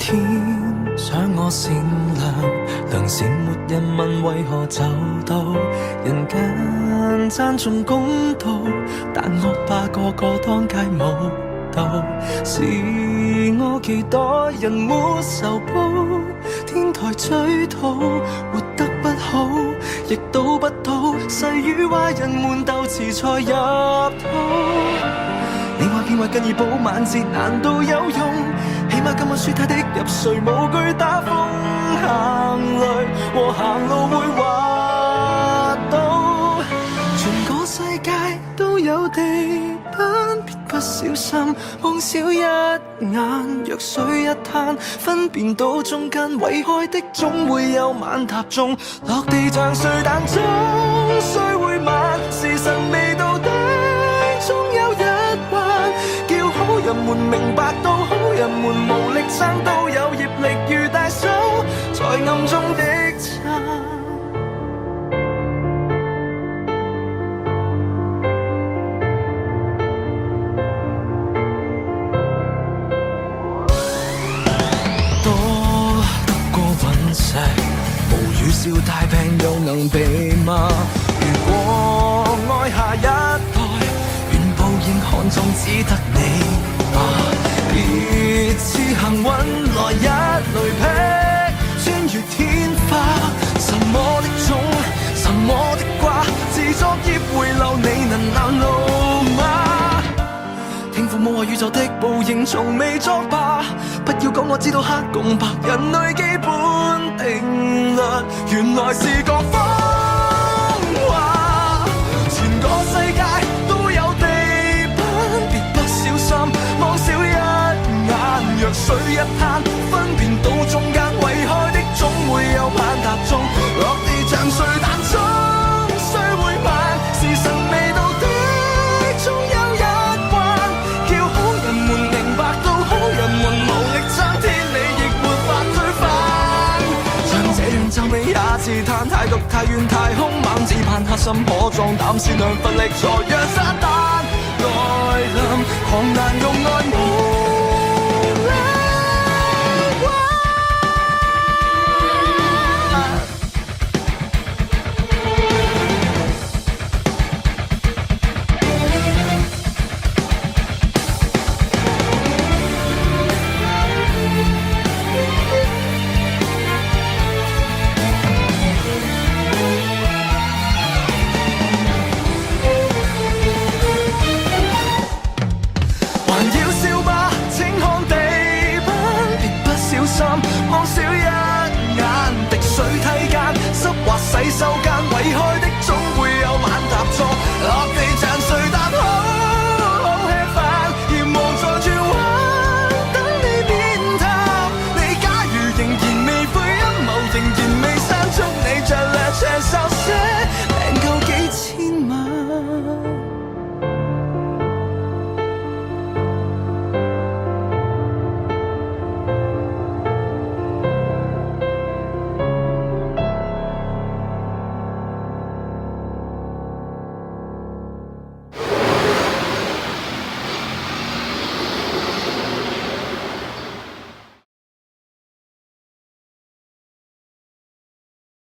天想我善良，良善沒人問為何就到人間爭眾公道，但惡霸個個當街舞蹈，是我期待人沒仇報，天台追討，活得不好亦賭不到，誓與壞人們鬥詞才入套。你話變壞更易保晚節難道有用？起碼今晚輸他的入睡，無懼打風行雷和行路會滑倒。全個世界都有地板，別不小心望少一眼，若水一灘分辨到中間毀開的總會有晚踏中，落地像碎彈中雖會慢，時辰未到底終有一環，叫好人們明白到好人們無力撐，都有業力如大手在暗中的撐。多得過隕石，無語笑太平又能被罵。如果愛下一代，願報應看中只得你吧。別似幸運來一雷劈，穿越天花。什麼的種，什麼的瓜，自作孽回流，你能攔路嗎？聽父母話宇宙的報應從未作罷，不要講我知道黑共白，人類基本定律原來是個謊話。全個世界都有地板，別不小心望少一眼，若水一灘分辨到中間毀開的總會有晚踏中，落地像碎彈中雖會慢，時辰未到的終有一環，叫好人們明白到好人們無力撐，天理亦沒法推翻。像這樣皺眉也自嘆，太毒太遠太兇猛，只盼黑心可壯膽，善良奮力挫弱撒旦來臨，狂瀾